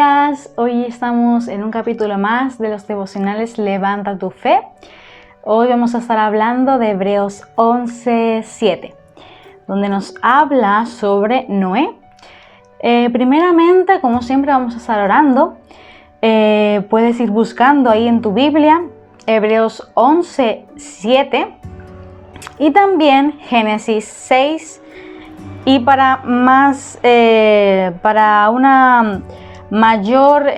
días, hoy estamos en un capítulo más de los devocionales Levanta tu Fe. Hoy vamos a estar hablando de Hebreos 11:7, donde nos habla sobre Noé. Primeramente, como siempre, vamos a estar orando. Puedes ir buscando ahí en tu Biblia Hebreos 11:7 y también Génesis 6. Y para una mayor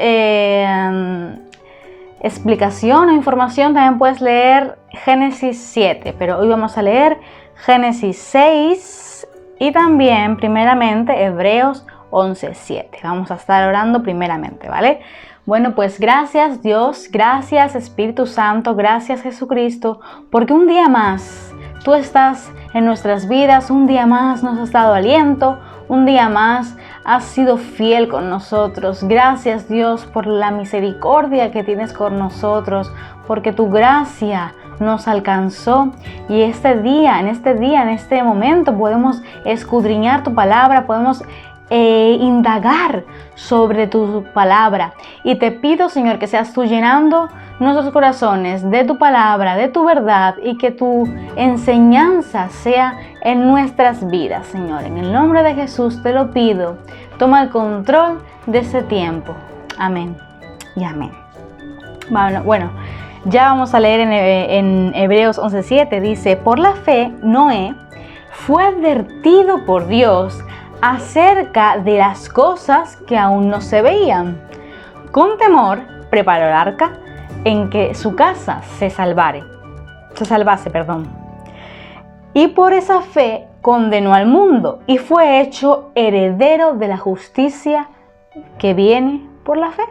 explicación o información también puedes leer Génesis 7, pero hoy vamos a leer Génesis 6 y también primeramente Hebreos 11:7. Vamos a estar orando primeramente, ¿vale? Bueno, pues gracias Dios, gracias Espíritu Santo, gracias Jesucristo, porque un día más tú estás en nuestras vidas, un día más nos has dado aliento, un día más has sido fiel con nosotros. Gracias Dios por la misericordia que tienes con nosotros, porque tu gracia nos alcanzó y en este momento podemos escudriñar tu palabra, podemos indagar sobre tu palabra. Y te pido, Señor, que seas tú llenando nuestros corazones de tu palabra, de tu verdad, y que tu enseñanza sea en nuestras vidas, Señor. En el nombre de Jesús te lo pido. Toma el control de ese tiempo. Amén y amén. Bueno, ya vamos a leer en Hebreos 11:7. Dice: por la fe, Noé fue advertido por Dios acerca de las cosas que aún no se veían. Con temor preparó el arca en que su casa se salvase. Y por esa fe condenó al mundo y fue hecho heredero de la justicia que viene por la fe.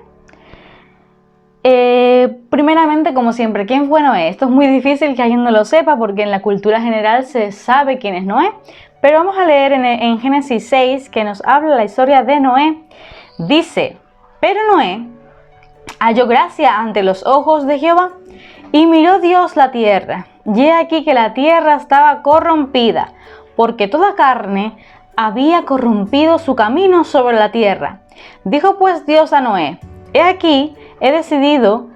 Primeramente, como siempre, ¿quién fue Noé? Esto es muy difícil que alguien no lo sepa porque en la cultura general se sabe quién es Noé. Pero vamos a leer en Génesis 6, que nos habla la historia de Noé. Dice: pero Noé halló gracia ante los ojos de Jehová, y miró Dios la tierra, y he aquí que la tierra estaba corrompida, porque toda carne había corrompido su camino sobre la tierra. Dijo pues Dios a Noé: he aquí, he decidido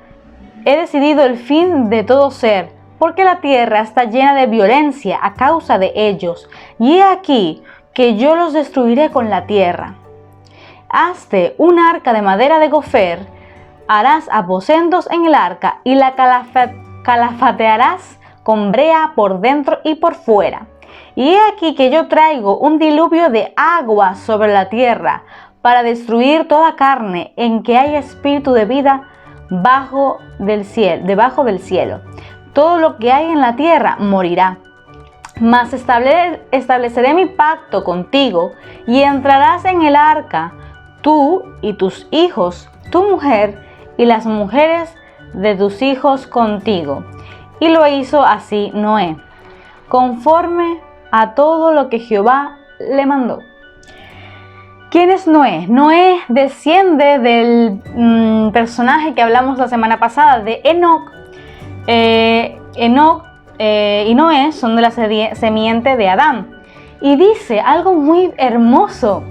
el fin de todo ser, porque la tierra está llena de violencia a causa de ellos, y he aquí que yo los destruiré con la tierra. Hazte un arca de madera de gofer, harás aposentos en el arca, y la calafatearás con brea por dentro y por fuera. Y he aquí que yo traigo un diluvio de agua sobre la tierra, para destruir toda carne en que haya espíritu de vida debajo del cielo. Todo lo que hay en la tierra morirá. Mas estableceré mi pacto contigo, y entrarás en el arca, tú y tus hijos, tu mujer y las mujeres de tus hijos contigo. Y lo hizo así Noé, conforme a todo lo que Jehová le mandó. ¿Quién es Noé? Noé desciende del personaje que hablamos la semana pasada, de Enoc. Enoc y Noé son de la semiente de Adán. Y dice algo muy hermoso,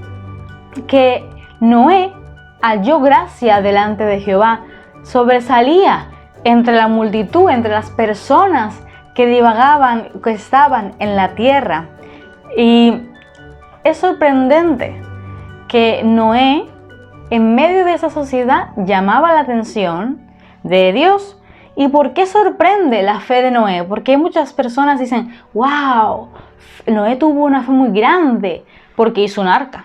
que Noé halló gracia delante de Jehová, sobresalía entre la multitud, entre las personas que divagaban, que estaban en la tierra. Y es sorprendente que Noé, en medio de esa sociedad, llamaba la atención de Dios. ¿Y por qué sorprende la fe de Noé? Porque muchas personas dicen: wow, Noé tuvo una fe muy grande porque hizo un arca,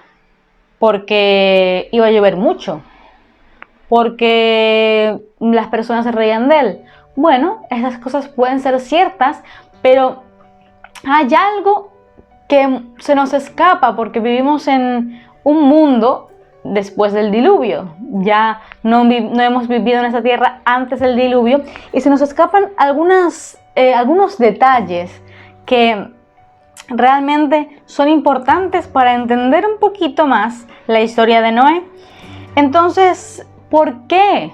porque iba a llover mucho, porque las personas se reían de él. Bueno, esas cosas pueden ser ciertas, pero hay algo que se nos escapa porque vivimos en un mundo después del diluvio. Ya no hemos vivido en esta tierra antes del diluvio, y se nos escapan algunos detalles que realmente son importantes para entender un poquito más la historia de Noé. Entonces, ¿por qué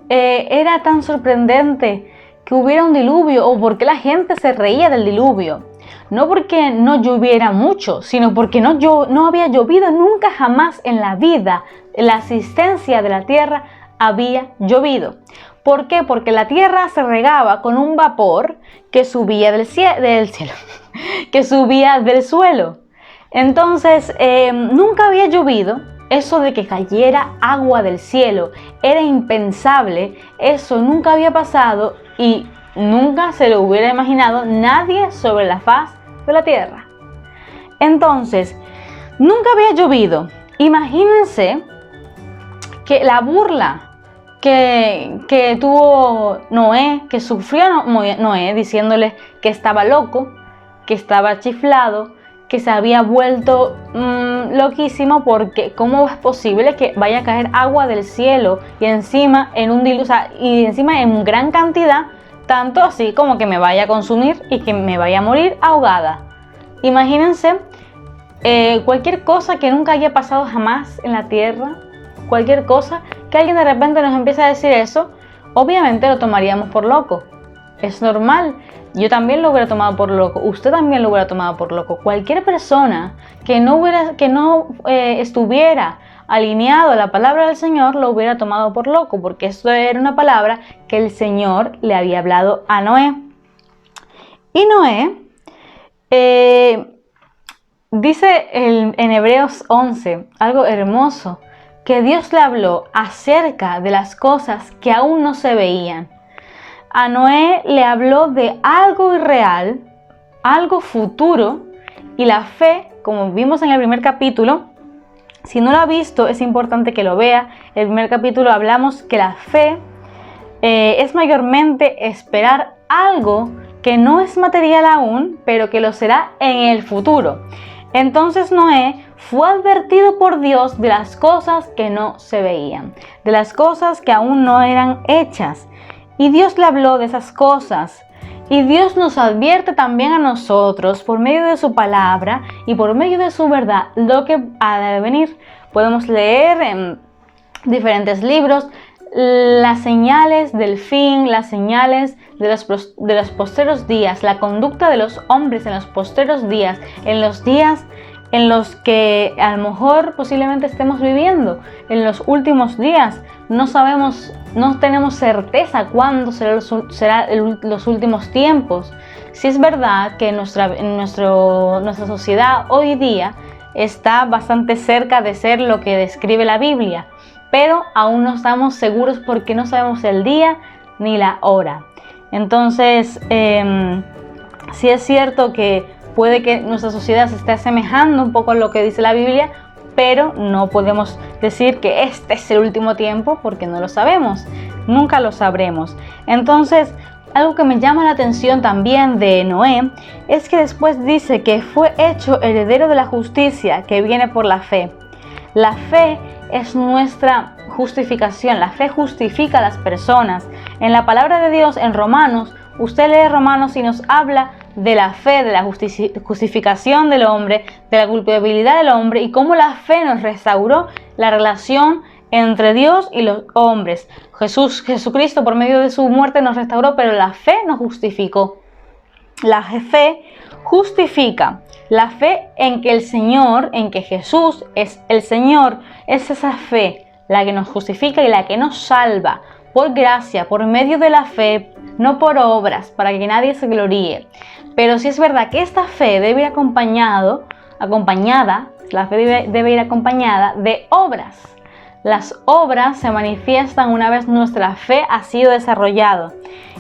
era tan sorprendente que hubiera un diluvio, o por qué la gente se reía del diluvio? No porque no lloviera mucho, sino porque no había llovido nunca jamás en la vida la asistencia de la tierra había llovido. ¿Por qué? Porque la tierra se regaba con un vapor que subía del cielo, que subía del suelo. Entonces, nunca había llovido. Eso de que cayera agua del cielo era impensable. Eso nunca había pasado y nunca se lo hubiera imaginado nadie sobre la faz de la tierra. Entonces, nunca había llovido. Imagínense que la burla que tuvo Noé, que sufrió Noé diciéndole que estaba loco, que estaba chiflado, que se había vuelto loquísimo, porque ¿cómo es posible que vaya a caer agua del cielo y encima en un diluvio, y encima en gran cantidad, tanto así como que me vaya a consumir y que me vaya a morir ahogada? Imagínense cualquier cosa que nunca haya pasado jamás en la tierra, cualquier cosa que alguien de repente nos empiece a decir eso, obviamente lo tomaríamos por loco. Es normal. Yo también lo hubiera tomado por loco. Usted también lo hubiera tomado por loco. Cualquier persona que no estuviera alineado a la palabra del Señor lo hubiera tomado por loco, porque esto era una palabra que el Señor le había hablado a Noé. Y Noé dice en Hebreos 11 algo hermoso, que Dios le habló acerca de las cosas que aún no se veían. A Noé le habló de algo irreal, algo futuro, y la fe, como vimos en el primer capítulo, si no lo ha visto es importante que lo vea. En el primer capítulo hablamos que la fe es mayormente esperar algo que no es material aún, pero que lo será en el futuro. Entonces Noé fue advertido por Dios de las cosas que no se veían, de las cosas que aún no eran hechas. Y Dios le habló de esas cosas. Y Dios nos advierte también a nosotros por medio de su palabra y por medio de su verdad lo que ha de venir. Podemos leer en diferentes libros las señales del fin, las señales de los postreros días, la conducta de los hombres en los postreros días, en los días en los que a lo mejor posiblemente estemos viviendo, en los últimos días. No sabemos, no tenemos certeza cuándo serán los últimos tiempos. Sí es verdad que nuestra sociedad hoy día está bastante cerca de ser lo que describe la Biblia, pero aún no estamos seguros porque no sabemos el día ni la hora. Entonces, sí es cierto que puede que nuestra sociedad se esté asemejando un poco a lo que dice la Biblia, pero no podemos decir que este es el último tiempo porque no lo sabemos, nunca lo sabremos. Entonces, algo que me llama la atención también de Noé es que después dice que fue hecho heredero de la justicia que viene por la fe. La fe es nuestra justificación, la fe justifica a las personas. En la palabra de Dios, en Romanos, usted lee Romanos y nos habla de la fe, de la justificación del hombre, de la culpabilidad del hombre y cómo la fe nos restauró la relación entre Dios y los hombres. Jesucristo por medio de su muerte nos restauró, pero la fe nos justificó. La fe justifica. La fe en que el Señor, en que Jesús es el Señor, es esa fe la que nos justifica y la que nos salva por gracia, por medio de la fe, no por obras, para que nadie se gloríe. Pero sí es verdad que esta fe debe ir acompañada de obras. Las obras se manifiestan una vez nuestra fe ha sido desarrollada.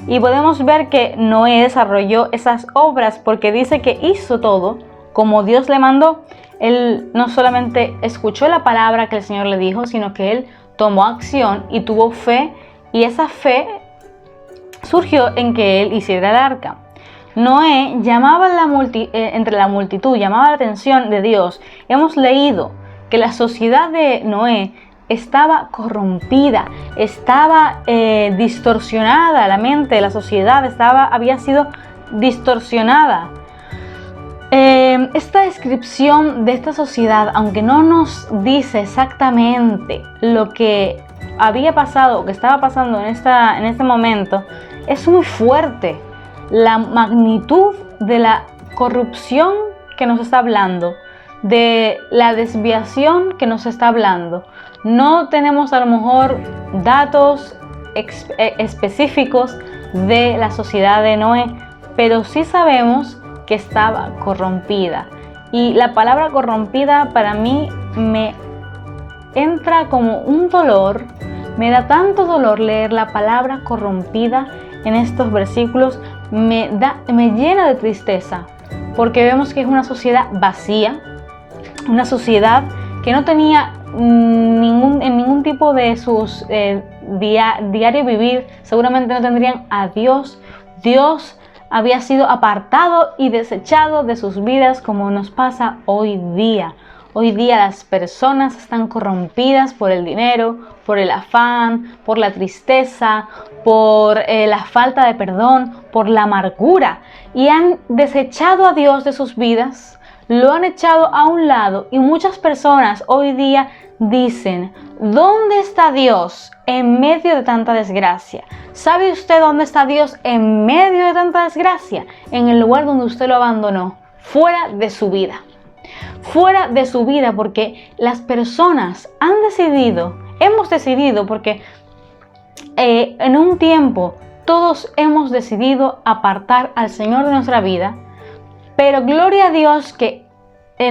Y podemos ver que Noé desarrolló esas obras porque dice que hizo todo como Dios le mandó. Él no solamente escuchó la palabra que el Señor le dijo, sino que él tomó acción y tuvo fe, y esa fe surgió en que él hiciera el arca. Noé llamaba entre la multitud, llamaba la atención de Dios. Hemos leído que la sociedad de Noé estaba corrompida, estaba distorsionada, la mente de la sociedad había sido distorsionada. Esta descripción de esta sociedad, aunque no nos dice exactamente lo que había pasado o que estaba pasando en este momento, es muy fuerte. La magnitud de la corrupción que nos está hablando de la desviación que nos está hablando. No tenemos a lo mejor datos específicos de la sociedad de Noé, pero sí sabemos que estaba corrompida. Y la palabra corrompida para mí me entra como un dolor, me da tanto dolor leer la palabra corrompida en estos versículos, me llena de tristeza, porque vemos que es una sociedad vacía, una sociedad que no tenía ningún tipo de sus diario vivir, seguramente no tendrían a Dios. Dios había sido apartado y desechado de sus vidas, como nos pasa hoy día. Hoy día las personas están corrompidas por el dinero, por el afán, por la tristeza, por la falta de perdón, por la amargura, y han desechado a Dios de sus vidas, lo han echado a un lado, y muchas personas hoy día dicen: ¿dónde está Dios en medio de tanta desgracia? ¿Sabe usted dónde está Dios en medio de tanta desgracia? En el lugar donde usted lo abandonó, fuera de su vida. Fuera de su vida, porque las personas hemos decidido, porque en un tiempo todos hemos decidido apartar al Señor de nuestra vida, pero gloria a Dios que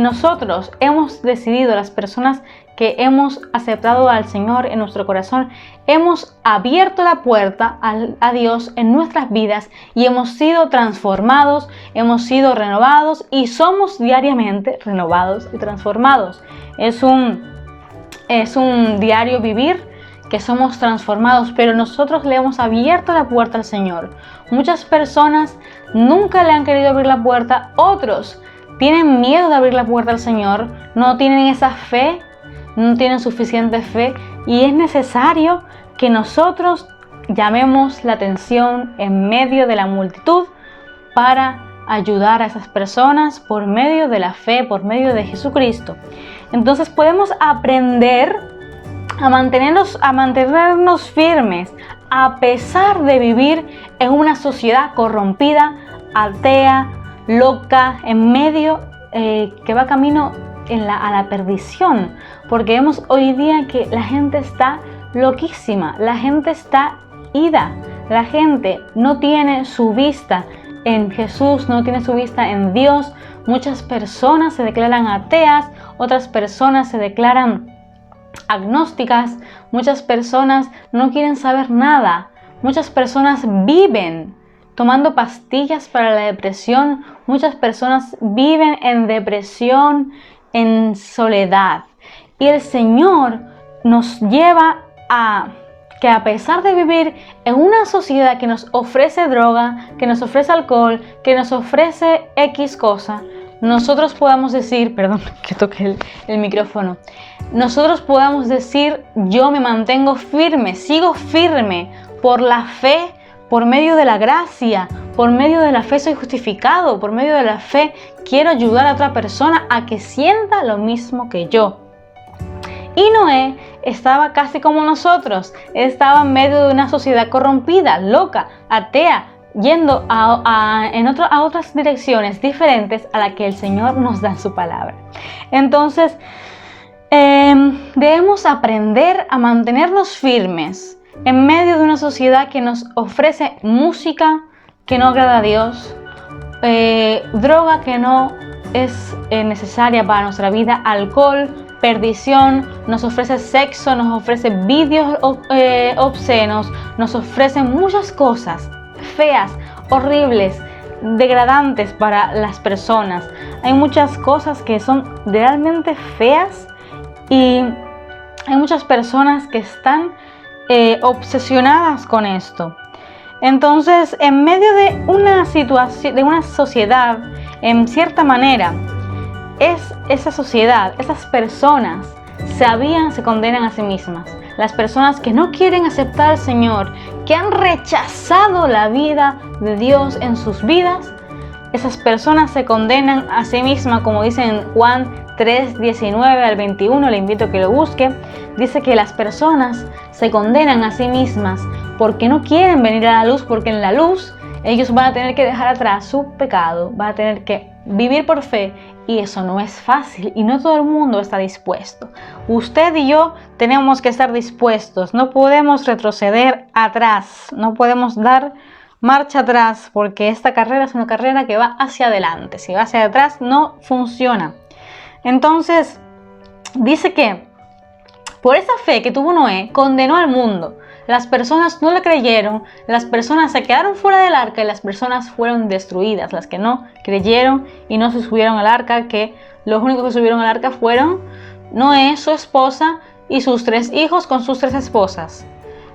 nosotros hemos decidido, las personas que hemos aceptado al Señor en nuestro corazón, hemos abierto la puerta a Dios en nuestras vidas y hemos sido transformados, hemos sido renovados y somos diariamente renovados y transformados. Es un diario vivir que somos transformados, pero nosotros le hemos abierto la puerta al Señor. Muchas personas nunca le han querido abrir la puerta, otros tienen miedo de abrir la puerta al Señor, no tienen esa fe, no tienen suficiente fe, y es necesario que nosotros llamemos la atención en medio de la multitud para ayudar a esas personas por medio de la fe, por medio de Jesucristo. Entonces podemos aprender a mantenernos firmes a pesar de vivir en una sociedad corrompida, atea, loca, en medio que va camino a la perdición, porque vemos hoy día que la gente está loquísima, la gente está ida, la gente no tiene su vista en Jesús, no tiene su vista en Dios. Muchas personas se declaran ateas, otras personas se declaran agnósticas, muchas personas no quieren saber nada, muchas personas viven tomando pastillas para la depresión, muchas personas viven en depresión, en soledad. Y el Señor nos lleva a que, a pesar de vivir en una sociedad que nos ofrece droga, que nos ofrece alcohol, que nos ofrece X cosa, nosotros podamos decir, perdón que toque el micrófono, nosotros podamos decir: yo me mantengo firme, sigo firme por la fe, por medio de la gracia, por medio de la fe soy justificado, por medio de la fe quiero ayudar a otra persona a que sienta lo mismo que yo. Y Noé estaba casi como nosotros, estaba en medio de una sociedad corrompida, loca, atea, yendo a otras direcciones diferentes a la que el Señor nos da en su palabra. Entonces, debemos aprender a mantenernos firmes en medio de una sociedad que nos ofrece música que no agrada a Dios, droga que no es necesaria para nuestra vida, alcohol, perdición, nos ofrece sexo, nos ofrece vídeos obscenos, nos ofrecen muchas cosas feas, horribles, degradantes para las personas. Hay muchas cosas que son realmente feas y hay muchas personas que están obsesionadas con esto. Entonces, en medio de una situación, de una sociedad, en cierta manera, esa sociedad, esas personas se condenan a sí mismas. Las personas que no quieren aceptar al Señor, que han rechazado la vida de Dios en sus vidas, esas personas se condenan a sí mismas, como dice en Juan 3, 19 al 21, le invito a que lo busque. Dice que las personas se condenan a sí mismas porque no quieren venir a la luz, porque en la luz ellos van a tener que dejar atrás su pecado, van a tener que vivir por fe, y eso no es fácil y no todo el mundo está dispuesto. Usted y yo tenemos que estar dispuestos, no podemos retroceder atrás, no podemos dar marcha atrás, porque esta carrera es una carrera que va hacia adelante. Si va hacia atrás no funciona. Entonces dice que por esa fe que tuvo Noé, condenó al mundo. Las personas no le creyeron, las personas se quedaron fuera del arca y las personas fueron destruidas. Las que no creyeron y no se subieron al arca, que los únicos que subieron al arca fueron Noé, su esposa y sus 3 hijos con sus 3 esposas.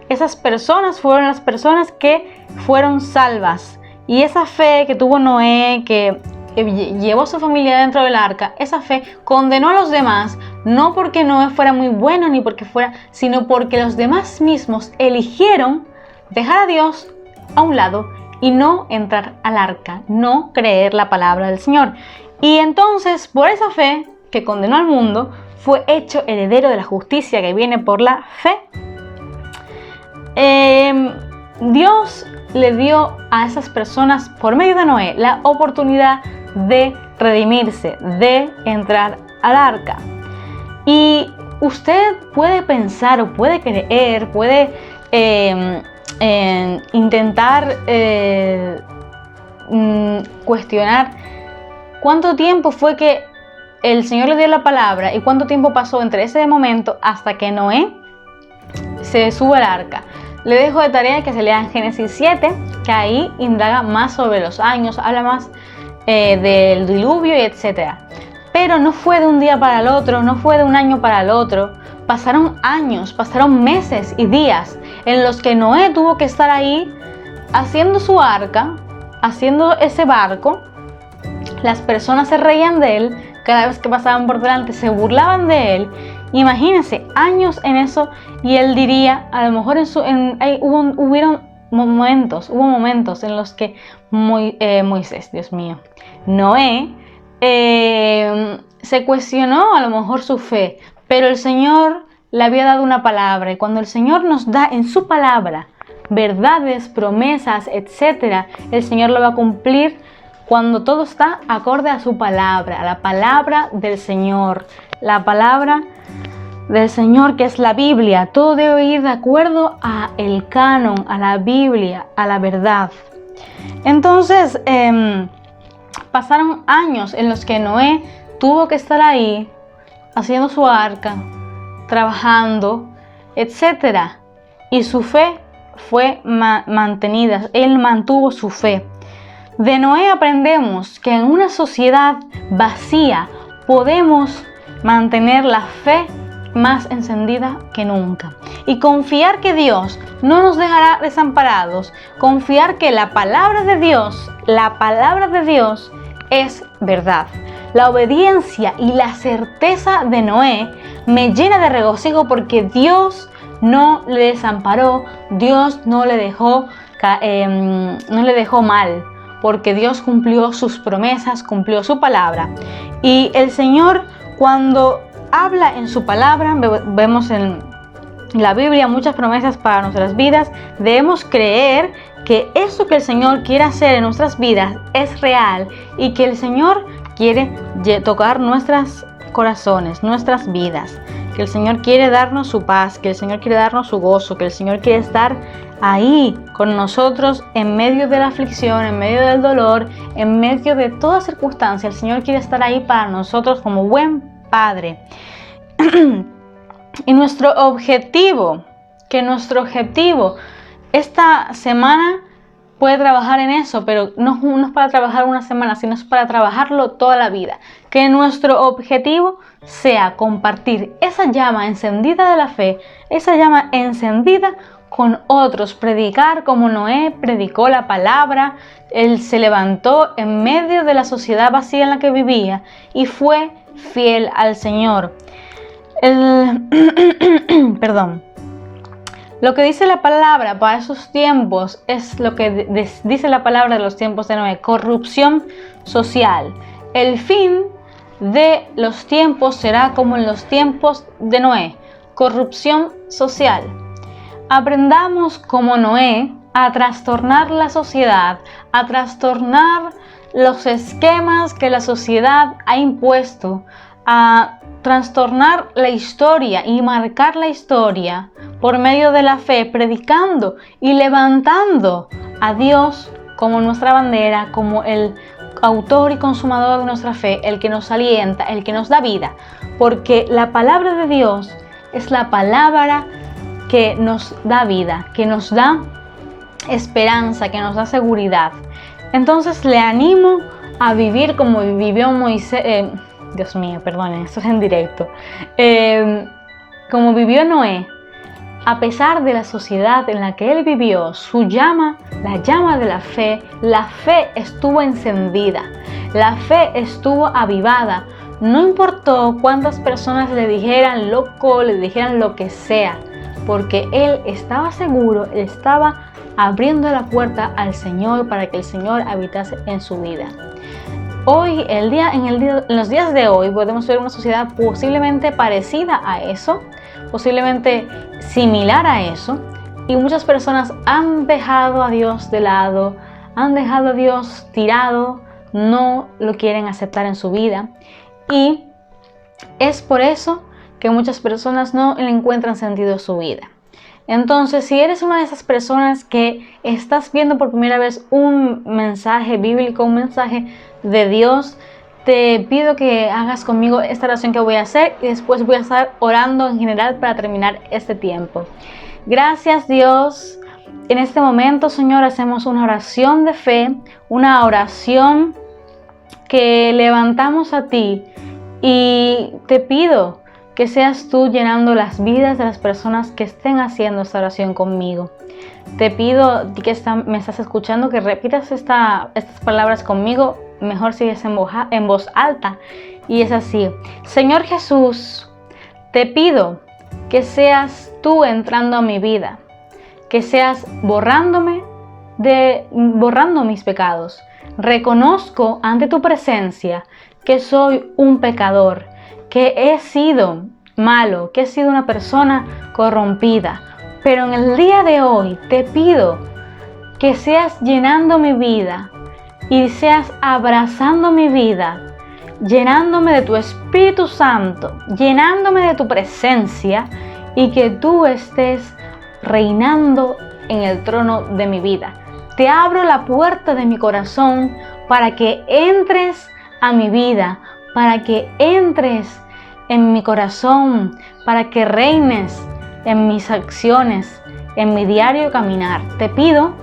Esas personas fueron las personas que fueron salvas. Y esa fe que tuvo Noé, que llevó a su familia dentro del arca, esa fe condenó a los demás, no porque Noé fuera muy bueno ni porque fuera, sino porque los demás mismos eligieron dejar a Dios a un lado y no entrar al arca, no creer la palabra del Señor. Y entonces, por esa fe que condenó al mundo, fue hecho heredero de la justicia que viene por la fe. Dios le dio a esas personas, por medio de Noé, la oportunidad de redimirse, de entrar al arca. Y usted puede pensar o puede creer, puede intentar cuestionar cuánto tiempo fue que el Señor le dio la palabra y cuánto tiempo pasó entre ese momento hasta que Noé se sube al arca. Le dejo de tarea que se lean Génesis 7, que ahí indaga más sobre los años, habla más del diluvio y etcétera. Pero no fue de un día para el otro, no fue de un año para el otro. Pasaron años, pasaron meses y días en los que Noé tuvo que estar ahí haciendo su arca, haciendo ese barco. Las personas se reían de él, cada vez que pasaban por delante se burlaban de él. Imagínense, años en eso, y él diría, a lo mejor hubo momentos en los que Moisés, Dios mío, Noé se cuestionó a lo mejor su fe, pero el Señor le había dado una palabra, y cuando el Señor nos da en su palabra verdades, promesas, etcétera, el Señor lo va a cumplir cuando todo está acorde a su palabra, a la palabra del Señor, la palabra del Señor, que es la Biblia. Todo debe ir de acuerdo a el canon, a la Biblia, a la verdad. Entonces, pasaron años en los que Noé tuvo que estar ahí haciendo su arca, trabajando, etcétera, y su fe fue mantenida. Él mantuvo su fe. De Noé aprendemos que en una sociedad vacía podemos mantener la fe más encendida que nunca y confiar que Dios no nos dejará desamparados, confiar que la palabra de Dios es verdad. La obediencia y la certeza de Noé me llena de regocijo porque Dios no le desamparó, Dios no le dejó mal, porque Dios cumplió sus promesas, cumplió su palabra. Y el Señor, cuando habla en su palabra, vemos en la Biblia muchas promesas para nuestras vidas. Debemos creer que eso que el Señor quiere hacer en nuestras vidas es real y que el Señor quiere tocar nuestros corazones, nuestras vidas, que el Señor quiere darnos su paz, que el Señor quiere darnos su gozo, que el Señor quiere estar ahí con nosotros en medio de la aflicción, en medio del dolor, en medio de toda circunstancia. El Señor quiere estar ahí para nosotros como buen Padre. Y nuestro objetivo, esta semana puede trabajar en eso, pero no es para trabajar una semana, sino es para trabajarlo toda la vida. Que nuestro objetivo sea compartir esa llama encendida de la fe, esa llama encendida con otros, predicar como Noé predicó la palabra. Él se levantó en medio de la sociedad vacía en la que vivía y fue fiel al Señor. Perdón. Lo que dice la palabra para esos tiempos es lo que dice la palabra de los tiempos de Noé: corrupción social. El fin de los tiempos será como en los tiempos de Noé: corrupción social. Aprendamos como Noé a trastornar la sociedad, a trastornar los esquemas que la sociedad ha impuesto a trastornar la historia y marcar la historia por medio de la fe, predicando y levantando a Dios como nuestra bandera, como el autor y consumador de nuestra fe, el que nos alienta, el que nos da vida, porque la palabra de Dios es la palabra que nos da vida, que nos da esperanza, que nos da seguridad. Entonces le animo a vivir como vivió Moisés, Dios mío, perdonen, esto es en directo, como vivió Noé. A pesar de la sociedad en la que él vivió, su llama, la llama de la fe estuvo encendida, la fe estuvo avivada. No importó cuántas personas le dijeran loco, le dijeran lo que sea, porque él estaba seguro, él estaba abriendo la puerta al Señor para que el Señor habitase en su vida. Hoy, en los días de hoy, podemos ver una sociedad posiblemente parecida a eso, posiblemente similar a eso, y muchas personas han dejado a Dios de lado, han dejado a Dios tirado, no lo quieren aceptar en su vida, y es por eso que muchas personas no le encuentran sentido a su vida. Entonces, si eres una de esas personas que estás viendo por primera vez un mensaje bíblico, un mensaje de Dios, te pido que hagas conmigo esta oración que voy a hacer y después voy a estar orando en general para terminar este tiempo. Gracias, Dios. En este momento, Señor, hacemos una oración de fe, una oración que levantamos a ti, y te pido que seas tú llenando las vidas de las personas que estén haciendo esta oración conmigo. Te pido que me estás escuchando, que repitas estas palabras conmigo, mejor si es en voz alta, y es así. Señor Jesús, te pido que seas tú entrando a mi vida, que seas borrando mis pecados. Reconozco ante tu presencia que soy un pecador, que he sido malo, que he sido una persona corrompida. Pero en el día de hoy te pido que seas llenando mi vida y seas abrazando mi vida, llenándome de tu Espíritu Santo, llenándome de tu presencia, y que tú estés reinando en el trono de mi vida. Te abro la puerta de mi corazón para que entres a mi vida, para que entres en mi corazón, para que reines en mis acciones, en mi diario caminar. Te pido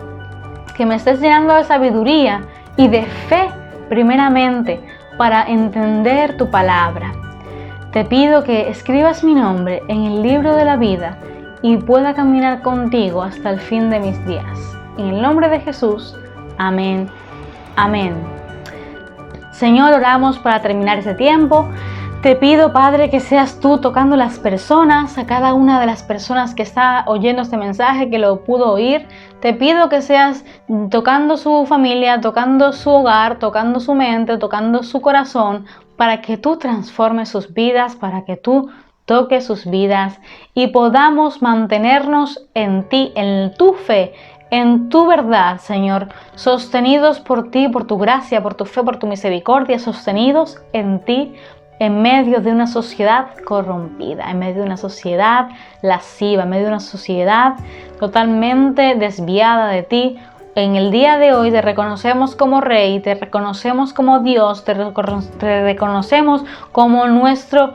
que me estés llenando de sabiduría y de fe, primeramente, para entender tu palabra. Te pido que escribas mi nombre en el libro de la vida y pueda caminar contigo hasta el fin de mis días. En el nombre de Jesús, amén, amén. Señor, oramos para terminar este tiempo. Te pido, Padre, que seas tú tocando las personas, a cada una de las personas que está oyendo este mensaje, que lo pudo oír. Te pido que seas tocando su familia, tocando su hogar, tocando su mente, tocando su corazón, para que tú transformes sus vidas, para que tú toques sus vidas y podamos mantenernos en ti, en tu fe, en tu verdad, Señor, sostenidos por ti, por tu gracia, por tu fe, por tu misericordia, sostenidos en ti, en medio de una sociedad corrompida, en medio de una sociedad lasciva, en medio de una sociedad totalmente desviada de ti. En el día de hoy te reconocemos como Rey, te reconocemos como Dios, te reconocemos como nuestro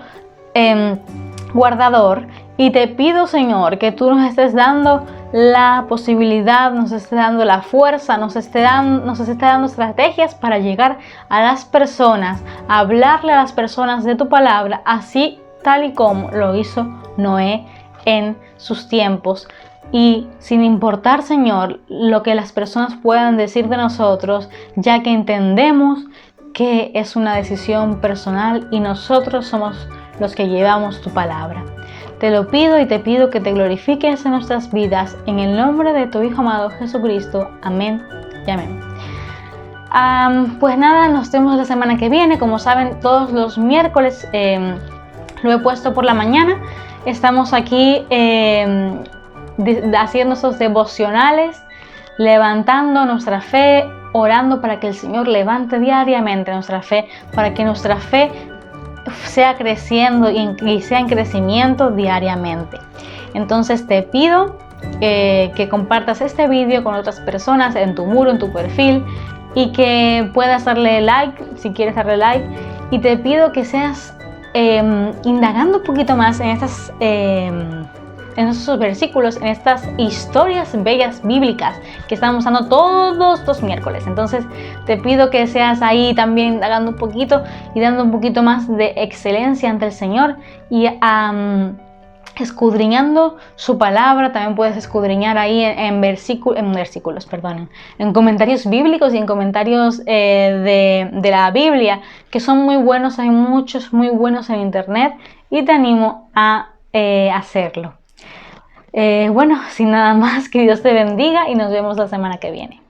guardador, y te pido, Señor, que tú nos estés dando la posibilidad, nos esté dando la fuerza, nos esté dando estrategias para llegar a las personas, a hablarle a las personas de tu palabra, así tal y como lo hizo Noé en sus tiempos. Y sin importar, Señor, lo que las personas puedan decir de nosotros, ya que entendemos que es una decisión personal y nosotros somos los que llevamos tu palabra. Te lo pido y te pido que te glorifiques en nuestras vidas, en el nombre de tu Hijo amado Jesucristo. Amén y amén. Pues nada, nos vemos la semana que viene. Como saben, todos los miércoles lo he puesto por la mañana. Estamos aquí haciendo esos devocionales levantando nuestra fe, orando para que el Señor levante diariamente nuestra fe, para que nuestra fe sea creciendo y sea en crecimiento diariamente. Entonces te pido que compartas este vídeo con otras personas en tu muro, en tu perfil, y que puedas darle like si quieres darle like. Y te pido que seas indagando un poquito más en estos versículos, en estas historias bellas bíblicas que estamos dando todos los miércoles. Entonces te pido que seas ahí también indagando un poquito y dando un poquito más de excelencia ante el Señor y escudriñando su palabra. También puedes escudriñar ahí en comentarios bíblicos y en comentarios de la Biblia, que son muy buenos. Hay muchos muy buenos en internet y te animo a hacerlo. Bueno, sin nada más, que Dios te bendiga y nos vemos la semana que viene.